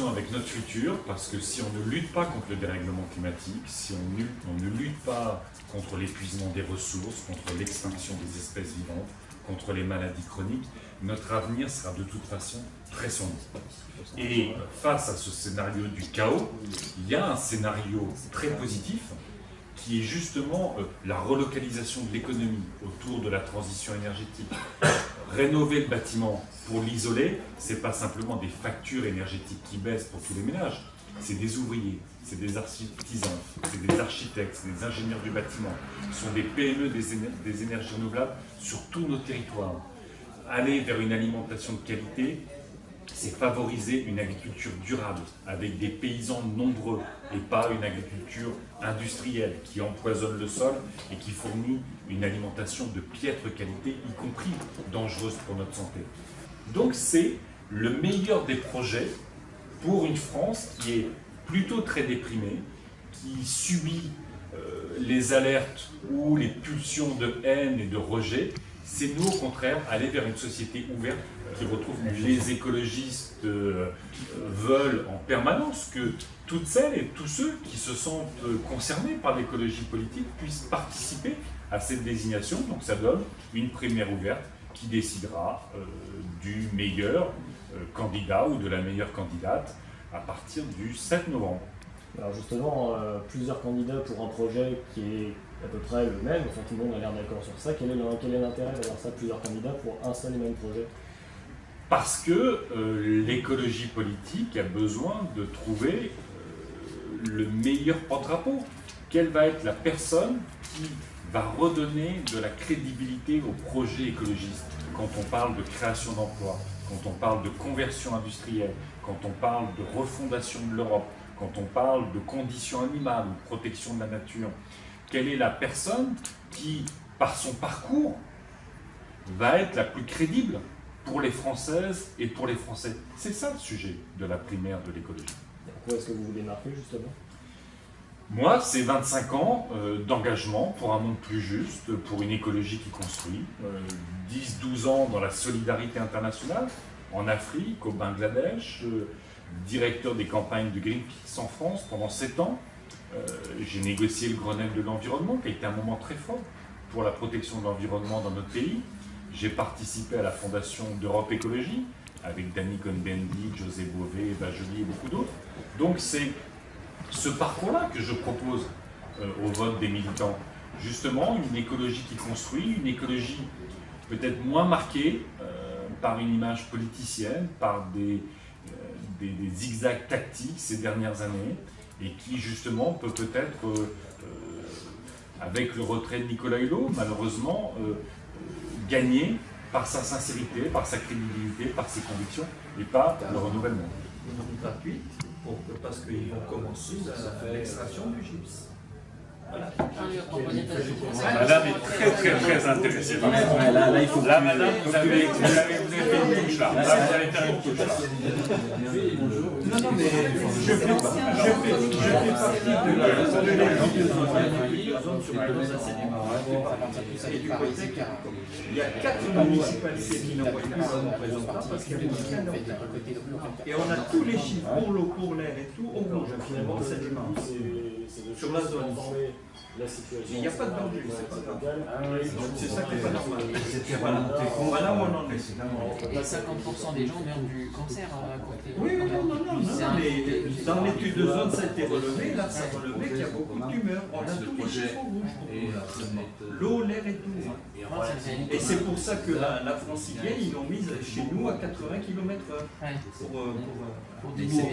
attention avec notre futur, parce que si on ne lutte pas contre le dérèglement climatique, si on ne lutte pas contre l'épuisement des ressources, contre l'extinction des espèces vivantes, contre les maladies chroniques, notre avenir sera de toute façon très sombre. Et face à ce scénario du chaos, il y a un scénario très positif qui est justement la relocalisation de l'économie autour de la transition énergétique. Rénover le bâtiment pour l'isoler, ce n'est pas simplement des factures énergétiques qui baissent pour tous les ménages, c'est des ouvriers, c'est des artisans, c'est des architectes, c'est des ingénieurs du bâtiment, ce sont des PME des énergies renouvelables sur tous nos territoires. Aller vers une alimentation de qualité, c'est favoriser une agriculture durable, avec des paysans nombreux, et pas une agriculture industrielle qui empoisonne le sol et qui fournit une alimentation de piètre qualité, y compris dangereuse pour notre santé. Donc c'est le meilleur des projets pour une France qui est plutôt très déprimée, qui subit les alertes ou les pulsions de haine et de rejet. C'est nous, au contraire, aller vers une société ouverte qui retrouve. Les écologistes veulent en permanence que toutes celles et tous ceux qui se sentent concernés par l'écologie politique puissent participer à cette désignation. Donc ça donne une primaire ouverte qui décidera du meilleur candidat ou de la meilleure candidate à partir du 7 novembre. Alors justement, plusieurs candidats pour un projet qui est à peu près le même, enfin tout le monde a l'air d'accord sur ça. Quel est l'intérêt d'avoir ça, plusieurs candidats pour un seul et même projet? Parce que l'écologie politique a besoin de trouver le meilleur porte-drapeau. Quelle va être la personne qui va redonner de la crédibilité au projet écologiste quand on parle de création d'emplois, quand on parle de conversion industrielle, quand on parle de refondation de l'Europe, quand on parle de conditions animales ou de protection de la nature. Quelle est la personne qui, par son parcours, va être la plus crédible pour les Françaises et pour les Français? C'est ça le sujet de la primaire de l'écologie. Pourquoi est-ce que vous voulez marquer justement? Moi, c'est 25 ans d'engagement pour un monde plus juste, pour une écologie qui construit, 10-12 ans dans la solidarité internationale, en Afrique, au Bangladesh, directeur des campagnes de Greenpeace en France pendant 7 ans. J'ai négocié le Grenelle de l'environnement, qui a été un moment très fort pour la protection de l'environnement dans notre pays. J'ai participé à la fondation d'Europe Écologie, avec Danny Cohn-Bendit, José Bové, Eva Joly et beaucoup d'autres. Donc c'est ce parcours-là que je propose au vote des militants. Justement, une écologie qui construit, une écologie peut-être moins marquée par une image politicienne, par des zigzags tactiques ces dernières années, et qui justement peut peut-être, avec le retrait de Nicolas Hulot, malheureusement, gagner par sa sincérité, par sa crédibilité, par ses convictions, et pas le renouvellement. Gratuite, parce qu'ils vont commencer l'extraction du gypse. Voilà. Madame est très intéressée par ça. Là, il faut là, madame, vous avez fait une touche là. Là, vous allez faire une touche là. Non, mais je fais partie de la zone sur la dose assainissement. Et du côté, il y a 4 municipalités qui n'envoient plus leurs représentants parce qu'il y a aucun ordre. Et on a tous les chiffres pour l'eau, pour l'air et tout au rouge finalement enseignement. Sur la zone. La situation. Il n'y a pas de danger, c'est pas grave. C'est ça qui n'est pas normal. Voilà où on en est. Et 50% des gens meurent du cancer à côté. Oui, non, mais dans l'étude de zone, ça a été relevé, là, ça a relevé qu'il y a beaucoup de tumeurs. On a tous les chiffres rouges. L'eau, l'air et tout. Et c'est pour ça que la francilienne, ils l'ont mise chez nous à 80 km/h. Pour décimer.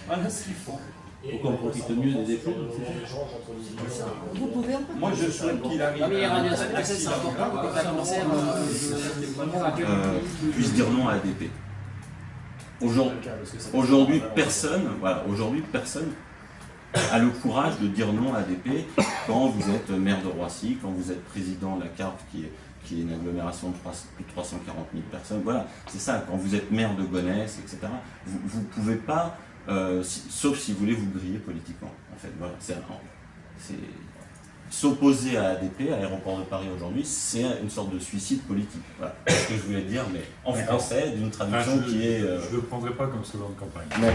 Voilà ce qu'ils font. Pour qu'on profite mieux des effets. Vous pouvez en Moi, je souhaite qu'il arrive. Non, mais les radiations, c'est important pour que le cancer puisse dire non à ADP. Aujourd'hui, personne a le courage de dire non à ADP quand vous êtes maire de Roissy, quand vous êtes président de la CARP, qui est une agglomération de plus de 340 000 personnes. Voilà, c'est ça, quand vous êtes maire de Gonesse, etc. Vous ne pouvez pas, sauf si vous voulez vous griller politiquement. En fait, voilà, s'opposer à ADP, à Aéroport de Paris aujourd'hui, c'est une sorte de suicide politique. Voilà, c'est ce que je voulais dire, mais en français, d'une traduction qui est... Je ne le prendrai pas comme slogan de campagne. Non,